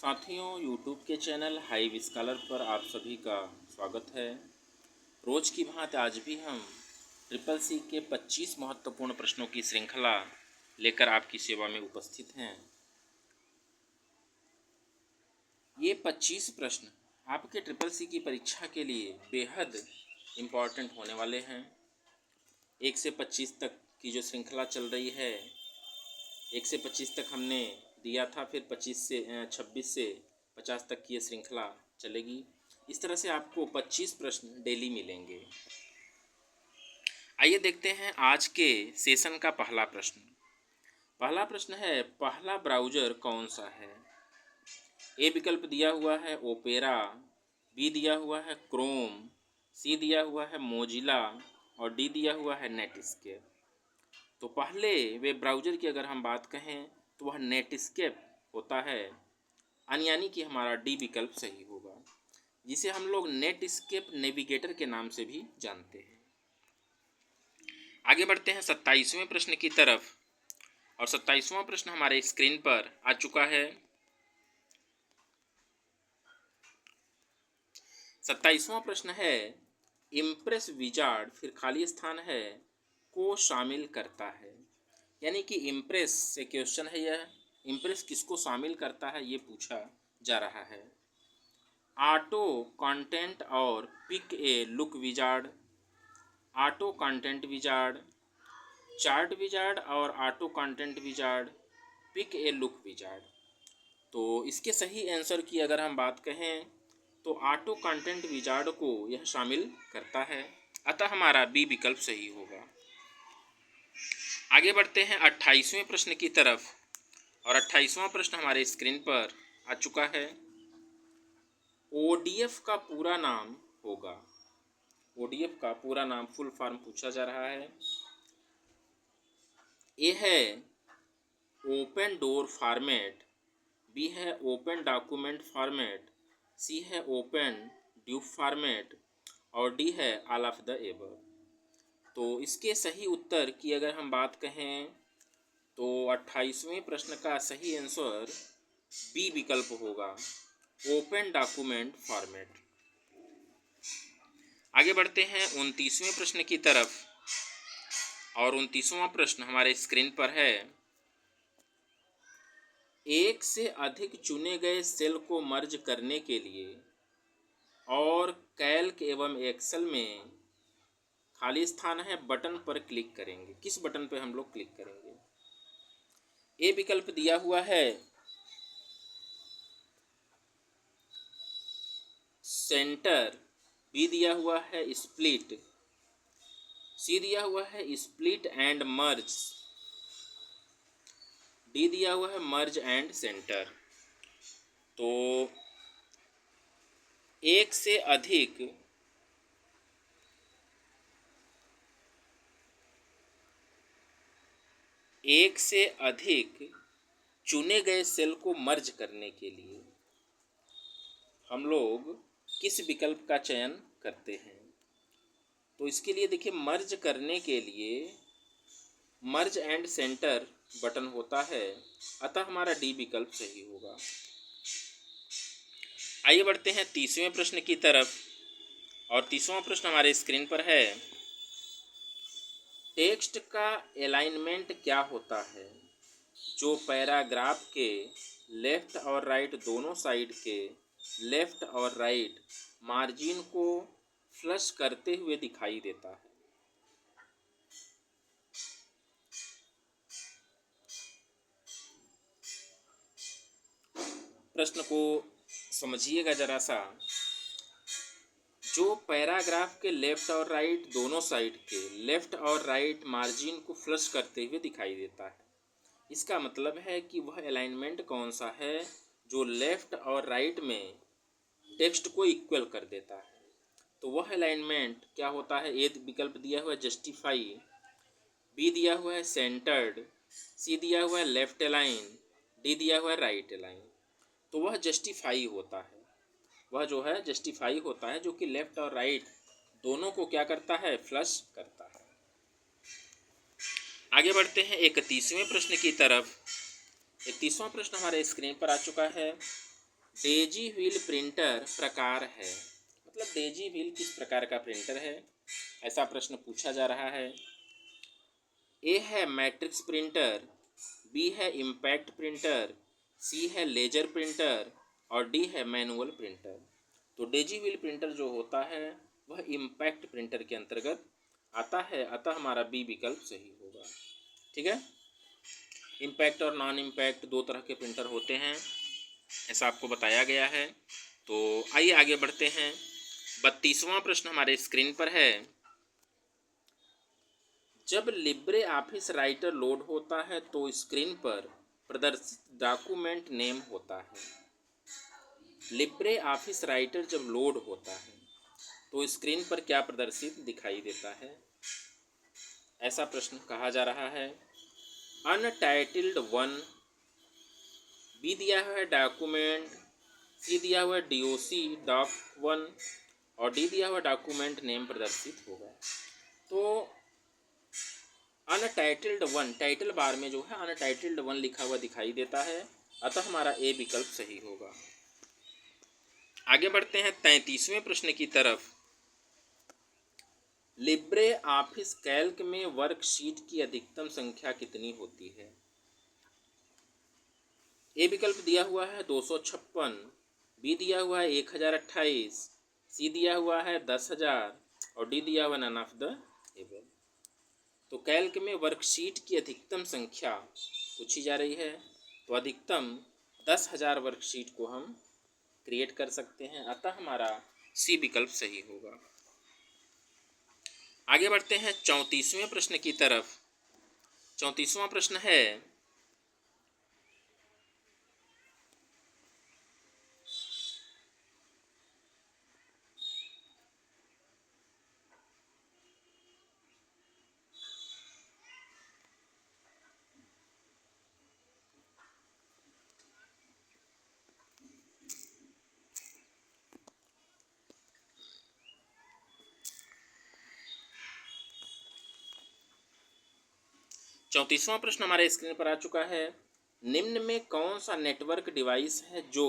साथियों, यूट्यूब के channel hive scholar पर आप सभी का स्वागत है। रोज की भांति आज भी हम ट्रिपल सी के 25 महत्वपूर्ण प्रश्नों की श्रृंखला लेकर आपकी सेवा में उपस्थित हैं। ये 25 प्रश्न आपके ट्रिपल सी की परीक्षा के लिए बेहद इम्पॉर्टेंट होने वाले हैं। 1 से 25 तक की जो श्रृंखला चल रही है, 1 से 25 तक हमने दिया था, फिर 26 से 50 तक की ये श्रृंखला चलेगी। इस तरह से आपको 25 प्रश्न डेली मिलेंगे। आइए देखते हैं आज के सेशन का पहला प्रश्न। पहला प्रश्न है, पहला ब्राउज़र कौन सा है? ए विकल्प दिया हुआ है ओपेरा, बी दिया हुआ है क्रोम, सी दिया हुआ है मोजिला और डी दिया हुआ है नेटस्केप। तो पहले वेब ब्राउज़र की अगर हम बात कहें तो वह नेटस्केप होता है, यानी कि हमारा डी विकल्प सही होगा, जिसे हम लोग नेटस्केप नेविगेटर के नाम से भी जानते हैं। आगे बढ़ते हैं 27वें प्रश्न की तरफ, और 27वां प्रश्न हमारे स्क्रीन पर आ चुका है। 27वां प्रश्न है, इम्प्रेस विजार्ड, फिर खाली स्थान है, को शामिल करता है। यानी कि इम्प्रेस से क्वेश्चन है यह, इम्प्रेस किसको शामिल करता है ये पूछा जा रहा है। ऑटो कंटेंट और pick a look wizard, auto content wizard, chart wizard और auto content wizard, pick a look wizard. तो इसके सही आंसर की अगर हम बात कहें तो ऑटो कंटेंट विजार्ड को यह शामिल करता है, अतः हमारा बी विकल्प सही होगा। आगे बढ़ते हैं 28वें प्रश्न की तरफ, और 28वां प्रश्न हमारे स्क्रीन पर आ चुका है। ओडीएफ का पूरा नाम होगा, ओडीएफ का पूरा नाम फुल फॉर्म पूछा जा रहा है। ए है ओपन डोर फॉर्मेट, बी है ओपन डॉक्यूमेंट फॉर्मेट, सी है ओपन ड्यूब फॉर्मेट और डी है ऑल ऑफ द एबव। तो इसके सही उत्तर की अगर हम बात कहें तो 28वें प्रश्न का सही आंसर बी विकल्प होगा, ओपन डॉक्यूमेंट फॉर्मेट। आगे बढ़ते हैं 29वें प्रश्न की तरफ, और 29वां प्रश्न हमारे स्क्रीन पर है। एक से अधिक चुने गए सेल को मर्ज करने के लिए और कैल्क एवं एक्सेल में खाली स्थान है बटन पर क्लिक करेंगे। किस बटन पर हम लोग क्लिक करेंगे? ए विकल्प दिया हुआ है सेंटर, बी दिया हुआ है स्प्लिट, सी दिया हुआ है स्प्लिट एंड मर्ज, डी दिया हुआ है मर्ज एंड सेंटर। तो एक से अधिक चुने गए सेल को मर्ज करने के लिए हम लोग किस विकल्प का चयन करते हैं? तो इसके लिए देखिए, मर्ज करने के लिए मर्ज एंड सेंटर बटन होता है, अतः हमारा डी विकल्प सही होगा। आइए बढ़ते हैं 30वें प्रश्न की तरफ, और 30वां प्रश्न हमारे स्क्रीन पर है। टेक्स्ट का अलाइनमेंट क्या होता है जो पैराग्राफ के लेफ्ट और राइट दोनों साइड के लेफ्ट और राइट मार्जिन को फ्लश करते हुए दिखाई देता है? प्रश्न को समझिएगा जरा सा। जो पैराग्राफ के लेफ्ट और राइट दोनों साइड के लेफ्ट और राइट मार्जिन को फ्लश करते हुए दिखाई देता है, इसका मतलब है कि वह अलाइनमेंट कौन सा है जो लेफ्ट और राइट में टेक्स्ट को इक्वल कर देता है। तो वह अलाइनमेंट क्या होता है? ए विकल्प दिया हुआ है जस्टिफाई, बी दिया हुआ है सेंटर्ड, सी दिया हुआ है लेफ्ट अलाइन, डी दिया हुआ है राइट अलाइन। तो वह जस्टिफाई होता है, वह जो है जस्टिफाई होता है, जो कि लेफ्ट और राइट दोनों को क्या करता है? फ्लश करता है। आगे बढ़ते हैं 31वें प्रश्न की तरफ। 31वां प्रश्न हमारे स्क्रीन पर आ चुका है। डेजी व्हील प्रिंटर प्रकार है, मतलब डेजी व्हील किस प्रकार का प्रिंटर है, ऐसा प्रश्न पूछा जा रहा है। ए है मैट्रिक्स प्रिंटर, बी है इम्पैक्ट प्रिंटर, सी है लेजर प्रिंटर और डी है मैनुअल प्रिंटर। तो डेजी व्हील प्रिंटर जो होता है वह इम्पैक्ट प्रिंटर के अंतर्गत आता है, अतः हमारा बी विकल्प सही होगा। ठीक है, इम्पैक्ट और नॉन इम्पैक्ट दो तरह के प्रिंटर होते हैं, ऐसा आपको बताया गया है। तो आइए आगे बढ़ते हैं। 32वां प्रश्न हमारे स्क्रीन पर है। जब लिब्रे ऑफिस राइटर लोड होता है तो स्क्रीन पर प्रदर्शित डॉक्यूमेंट नेम होता है। लिब्रे ऑफिस राइटर जब लोड होता है तो स्क्रीन पर क्या प्रदर्शित दिखाई देता है, ऐसा प्रश्न कहा जा रहा है। अनटाइटल्ड 1, बी दिया हुआ है डॉक्यूमेंट, सी दिया हुआ है DOC डॉक 1 और डी दिया हुआ डॉक्यूमेंट नेम प्रदर्शित होगा। तो अनटाइटल्ड 1 टाइटल बार में जो है अनटाइटल्ड 1 लिखा हुआ दिखाई देता है, अतः हमारा ए विकल्प सही होगा। आगे बढ़ते हैं 33वें प्रश्न की तरफ। लिब्रे ऑफिस कैल्क में वर्कशीट की अधिकतम संख्या कितनी होती है। ए विकल्प दिया हुआ है 256, बी दिया हुआ है 1028, सी दिया हुआ है 10,000 और डी दिया हुआ नन ऑफ द एबव। तो कैल्क में वर्कशीट की अधिकतम संख्या पूछी जा रही है, तो अधिकतम 10,000 वर्कशीट को हम क्रिएट कर सकते हैं, अतः हमारा सी विकल्प सही होगा। आगे बढ़ते हैं 34वें प्रश्न की तरफ। 34वां प्रश्न है, चौंतीसवां प्रश्न हमारे स्क्रीन पर आ चुका है। निम्न में कौन सा नेटवर्क डिवाइस है जो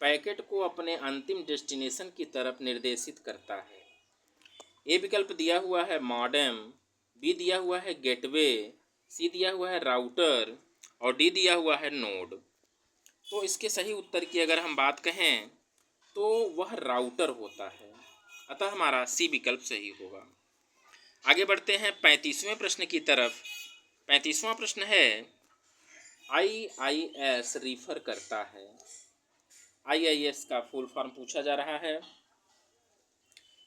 पैकेट को अपने अंतिम डेस्टिनेशन की तरफ निर्देशित करता है। ए विकल्प दिया हुआ है मॉडेम, बी दिया हुआ है गेटवे, सी दिया हुआ है राउटर और डी दिया हुआ है नोड। तो इसके सही उत्तर की अगर हम बात कहें तो वह राउटर होता है, अतः हमारा सी विकल्प सही होगा। आगे बढ़ते हैं 35वें प्रश्न की तरफ। 35वां प्रश्न है, IIS रिफर करता है। IIS का फुल फॉर्म पूछा जा रहा है।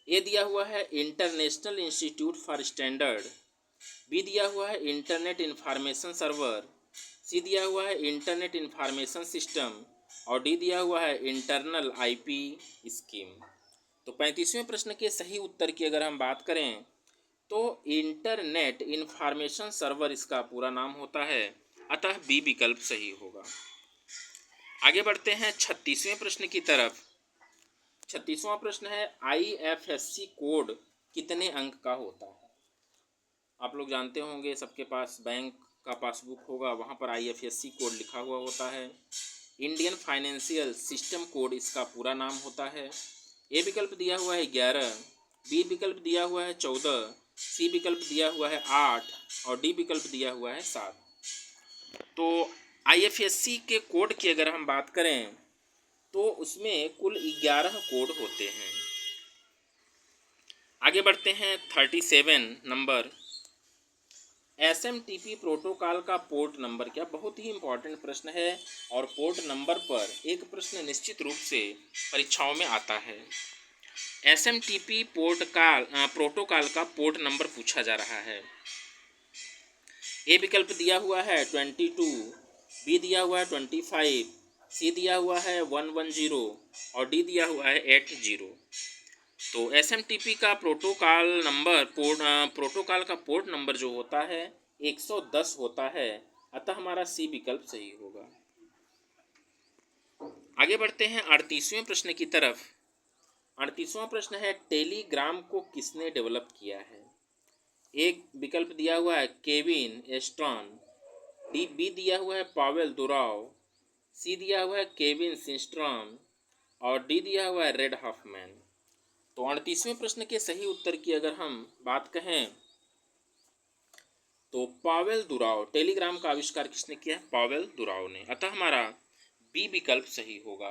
ए दिया हुआ है international institute for standard, B दिया हुआ है इंटरनेट इंफॉर्मेशन सर्वर, सी दिया हुआ है इंटरनेट इंफॉर्मेशन सिस्टम और डी दिया हुआ है इंटरनल IP स्कीम। तो 35वें प्रश्न के सही उत्तर की अगर हम बात करें तो इंटरनेट इंफॉर्मेशन सर्वर इसका पूरा नाम होता है, अतः बी विकल्प सही होगा। आगे बढ़ते हैं 36वें प्रश्न की तरफ। 36वां प्रश्न है, IFSC कोड कितने अंक का होता है। आप लोग जानते होंगे, सबके पास बैंक का पासबुक होगा, वहाँ पर IFSC कोड लिखा हुआ होता है। इंडियन फाइनेंशियल सिस्टम कोड इसका पूरा नाम होता है। ए विकल्प दिया हुआ है 11, बी विकल्प दिया हुआ है 14, सी विकल्प दिया हुआ है 8 और डी विकल्प दिया हुआ है 7। तो IFSC के कोड की अगर हम बात करें तो उसमें कुल 11 कोड होते हैं। आगे बढ़ते हैं 37 नंबर, SMTP प्रोटोकॉल का पोर्ट नंबर क्या। बहुत ही इंपॉर्टेंट प्रश्न है और पोर्ट नंबर पर एक प्रश्न निश्चित रूप से परीक्षाओं में आता है। SMTP प्रोटोकॉल का पोर्ट नंबर पूछा जा रहा है। ए विकल्प दिया हुआ है 22, बी दिया हुआ है 25, सी दिया हुआ है 110 और डी दिया हुआ है 80। तो SMTP का प्रोटोकॉल का पोर्ट नंबर जो होता है 110 होता है, अतः हमारा सी विकल्प सही होगा। आगे बढ़ते हैं 38वें प्रश्न की तरफ। 38वां प्रश्न है, टेलीग्राम को किसने डेवलप किया है। एक विकल्प दिया हुआ है केविन एस्ट्रॉन, बी दिया हुआ है पावेल दुराव, सी दिया हुआ है केविन सिंस्ट्रॉम और डी दिया हुआ है रेड हॉफमैन। तो 38वें प्रश्न के सही उत्तर की अगर हम बात कहें तो पावेल दुराव, टेलीग्राम का आविष्कार किसने किया है? पावेल दुराव ने। अतः हमारा बी विकल्प सही होगा।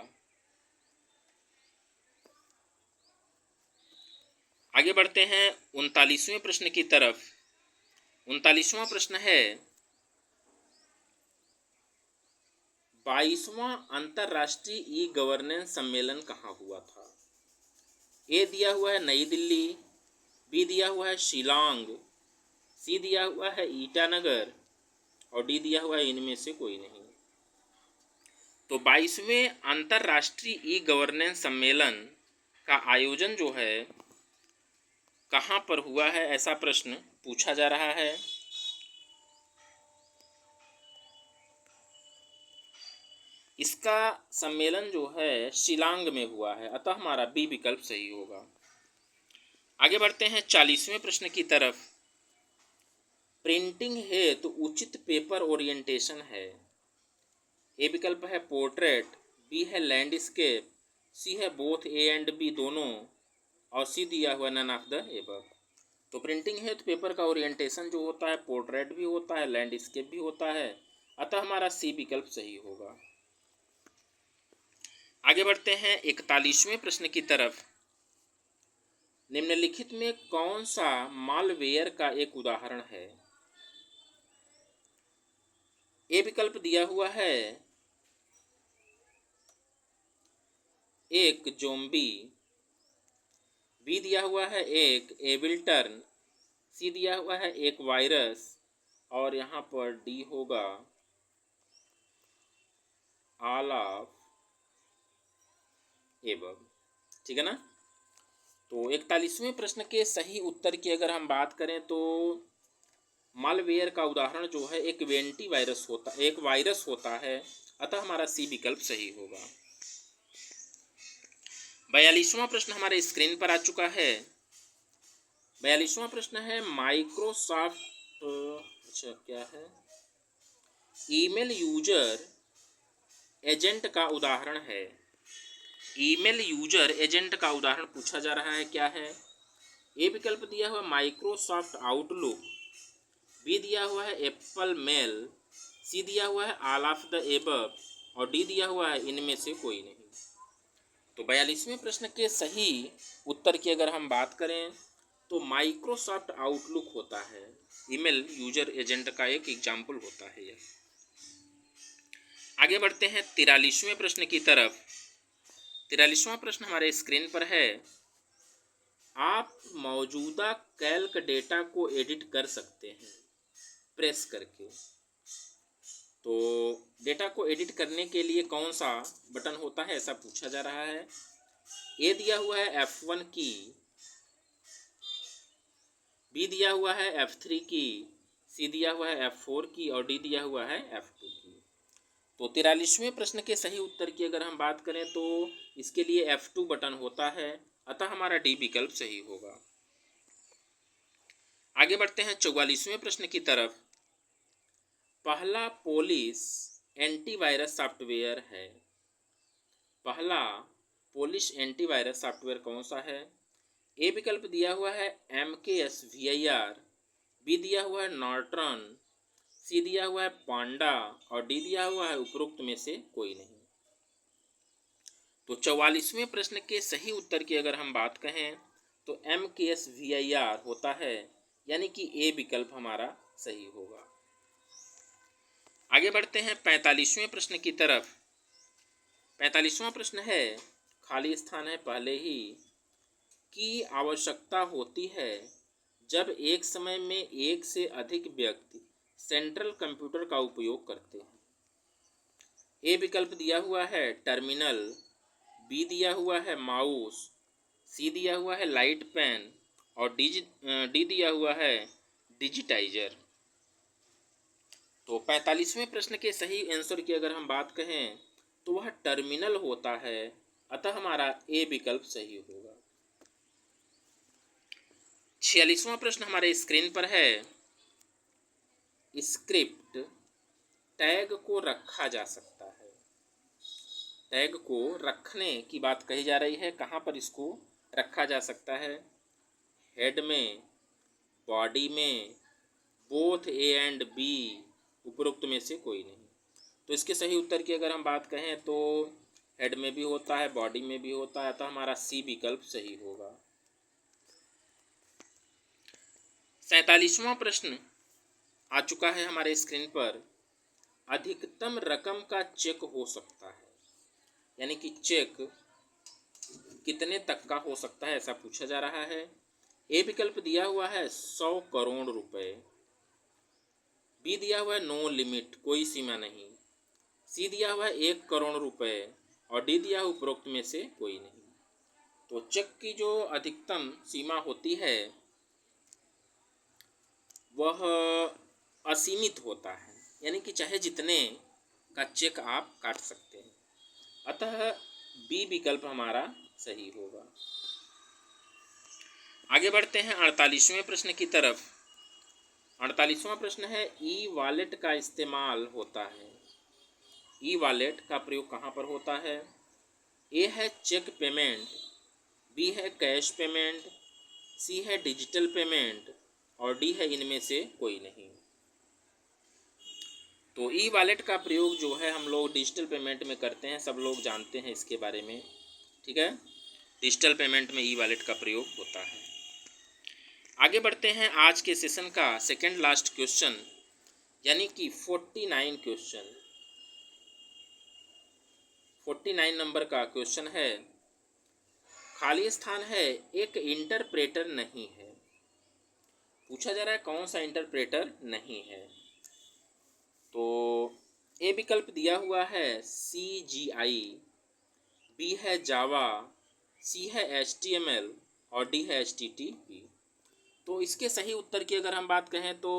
आगे बढ़ते हैं 39वें प्रश्न की तरफ। 39वां प्रश्न है 22वां अंतर्राष्ट्रीय ई गवर्नेंस सम्मेलन कहाँ हुआ था? ए दिया हुआ है नई दिल्ली, बी दिया हुआ है शिलांग, सी दिया हुआ है ईटानगर और डी दिया हुआ है इनमें से कोई नहीं। तो 22वें अंतर्राष्ट्रीय ई गवर्नेंस सम्मेलन का आयोजन जो है कहाँ पर हुआ है, ऐसा प्रश्न पूछा जा रहा है। इसका सम्मेलन जो है शिलांग में हुआ है, अतः हमारा बी विकल्प सही होगा। आगे बढ़ते हैं 40वें प्रश्न की तरफ। प्रिंटिंग हेतु उचित पेपर ओरिएंटेशन है। ए विकल्प है पोर्ट्रेट, बी है लैंडस्केप, सी है बोथ ए एंड बी दोनों और सी दिया हुआ नन ऑफ द एबव। तो प्रिंटिंग हेतु पेपर का ओरिएंटेशन जो होता है पोर्ट्रेट भी होता है, लैंडस्केप भी होता है, अतः हमारा सी विकल्प सही होगा। आगे बढ़ते हैं 41वें प्रश्न की तरफ। निम्नलिखित में कौन सा मालवेयर का एक उदाहरण है? ए विकल्प दिया हुआ है एक ज़ोंबी, बी दिया हुआ है एक एविल्टर्न, सी दिया हुआ है एक वायरस और यहाँ पर डी होगा ऑल ऑफ एबव। ठीक है ना? तो 41वें प्रश्न के सही उत्तर की अगर हम बात करें तो मालवेयर का उदाहरण जो है एक वायरस होता है, अतः हमारा सी विकल्प सही होगा। 42वां प्रश्न हमारे स्क्रीन पर आ चुका है। 42वां प्रश्न है माइक्रोसॉफ्ट क्या है? ईमेल यूजर एजेंट का उदाहरण है। ईमेल यूजर एजेंट का उदाहरण पूछा जा रहा है, क्या है? ए विकल्प दिया हुआ माइक्रोसॉफ्ट आउटलुक, बी दिया हुआ है एप्पल मेल, सी दिया हुआ है ऑल ऑफ द एबव और डी दिया हुआ है इनमें से कोई नहीं। तो 42वें प्रश्न के सही उत्तर की अगर हम बात करें तो माइक्रोसॉफ्ट आउटलुक होता है, ईमेल यूजर एजेंट का एक एग्जाम्पल होता है यह। आगे बढ़ते हैं 43वें प्रश्न की तरफ। 43वां प्रश्न हमारे स्क्रीन पर है। आप मौजूदा कैल्क डेटा को एडिट कर सकते हैं प्रेस करके। तो डेटा को एडिट करने के लिए कौन सा बटन होता है, ऐसा पूछा जा रहा है। ए दिया हुआ है F1 की, बी दिया हुआ है F3 की, सी दिया हुआ है F4 की और डी दिया हुआ है F2 की। तो 43वें प्रश्न के सही उत्तर की अगर हम बात करें तो इसके लिए F2 बटन होता है, अतः हमारा डी विकल्प सही होगा। आगे बढ़ते हैं 44वें प्रश्न की तरफ। पहला पोलिश एंटीवायरस सॉफ्टवेयर है। पहला पोलिश एंटीवायरस सॉफ्टवेयर कौन सा है? ए विकल्प दिया हुआ है MKS-VIR, बी दिया हुआ है नॉर्टन, सी दिया हुआ है पांडा और डी दिया हुआ है उपरोक्त में से कोई नहीं। तो 44वें प्रश्न के सही उत्तर की अगर हम बात कहें तो MKS-VIR होता है, यानी कि ए विकल्प हमारा सही होगा। आगे बढ़ते हैं 45वें प्रश्न की तरफ। 45वां प्रश्न है, खाली स्थान है पहले ही, की आवश्यकता होती है जब एक समय में एक से अधिक व्यक्ति सेंट्रल कंप्यूटर का उपयोग करते हैं। ए विकल्प दिया हुआ है टर्मिनल, बी दिया हुआ है माउस, सी दिया हुआ है लाइट पेन और डी दिया हुआ है डिजिटाइजर। तो 45वें प्रश्न के सही आंसर की अगर हम बात कहें तो वह टर्मिनल होता है, अतः हमारा ए विकल्प सही होगा। 46वां प्रश्न हमारे स्क्रीन पर है। स्क्रिप्ट टैग को रखा जा सकता है। टैग को रखने की बात कही जा रही है। कहाँ पर इसको रखा जा सकता है? हेड में, बॉडी में, बोथ ए एंड बी, उपरोक्त में से कोई नहीं। तो इसके सही उत्तर की अगर हम बात कहें तो हेड में भी होता है, बॉडी में भी होता है, तो हमारा सी विकल्प सही होगा। 47वां प्रश्न आ चुका है हमारे स्क्रीन पर। अधिकतम रकम का चेक हो सकता है, यानी कि चेक कितने तक का हो सकता है ऐसा पूछा जा रहा है। ए विकल्प दिया हुआ है 100 करोड़ रुपए, बी दिया हुआ है नो लिमिट, कोई सीमा नहीं, सी दिया हुआ है 1 करोड़ रुपए और डी दिया हुआ उपरोक्त में से कोई नहीं। तो चेक की जो अधिकतम सीमा होती है वह असीमित होता है, यानी कि चाहे जितने का चेक आप काट सकते हैं। अतः बी विकल्प हमारा सही होगा। आगे बढ़ते हैं 48वें प्रश्न की तरफ। 48वां प्रश्न है ई वॉलेट का इस्तेमाल होता है। ई वॉलेट का प्रयोग कहाँ पर होता है? ए है चेक पेमेंट, बी है कैश पेमेंट, सी है डिजिटल पेमेंट और डी है इनमें से कोई नहीं। तो ई वॉलेट का प्रयोग जो है हम लोग डिजिटल पेमेंट में करते हैं, सब लोग जानते हैं इसके बारे में, ठीक है। डिजिटल पेमेंट में ई वॉलेट का प्रयोग होता है। आगे बढ़ते हैं आज के सेशन का सेकंड लास्ट क्वेश्चन, यानी कि 49 क्वेश्चन। 49 नंबर का क्वेश्चन है। खाली स्थान है, एक इंटरप्रेटर नहीं है। पूछा जा रहा है कौन सा इंटरप्रेटर नहीं है। तो ए विकल्प दिया हुआ है CGI, बी है जावा, सी है HTML और डी है HTTP। तो इसके सही उत्तर की अगर हम बात कहें तो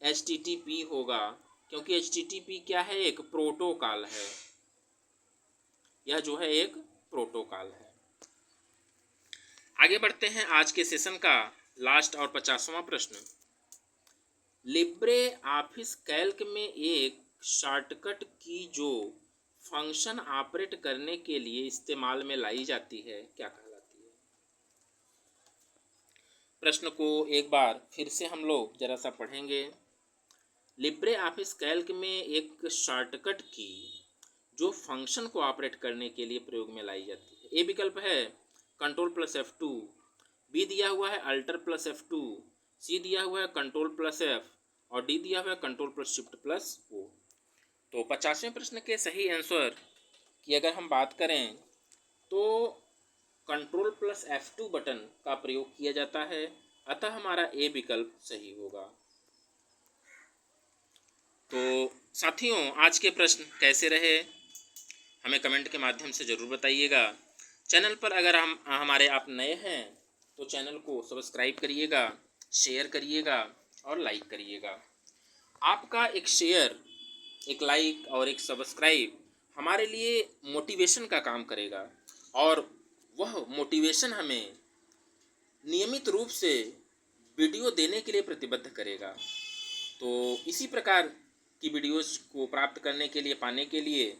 HTTP होगा, क्योंकि HTTP क्या है? एक प्रोटोकॉल है। यह जो है एक प्रोटोकॉल है। आगे बढ़ते हैं आज के सेशन का लास्ट और 50वां प्रश्न। लिब्रे ऑफिस कैल्क में एक शॉर्टकट की जो फंक्शन ऑपरेट करने के लिए इस्तेमाल में लाई जाती है क्या कहलाती है? प्रश्न को एक बार फिर से हम लोग जरा सा पढ़ेंगे। लिब्रे ऑफिस कैल्क में एक शॉर्टकट की जो फंक्शन को ऑपरेट करने के लिए प्रयोग में लाई जाती है। ए विकल्प है Ctrl+F2, बी दिया हुआ है Alt+F2, सी दिया हुआ है Ctrl+F और डी दिया हुआ है Ctrl+Shift+O। तो 50वें प्रश्न के सही आंसर की अगर हम बात करें तो Ctrl+F2 बटन का प्रयोग किया जाता है, अतः हमारा ए विकल्प सही होगा। तो साथियों, आज के प्रश्न कैसे रहे हमें कमेंट के माध्यम से ज़रूर बताइएगा। चैनल पर अगर हमारे आप नए हैं तो चैनल को सब्सक्राइब करिएगा, शेयर करिएगा और लाइक करिएगा। आपका एक शेयर, एक लाइक और एक सब्सक्राइब हमारे लिए मोटिवेशन का काम करेगा और वह मोटिवेशन हमें नियमित रूप से वीडियो देने के लिए प्रतिबद्ध करेगा। तो इसी प्रकार की वीडियोज़ को प्राप्त करने के लिए, पाने के लिए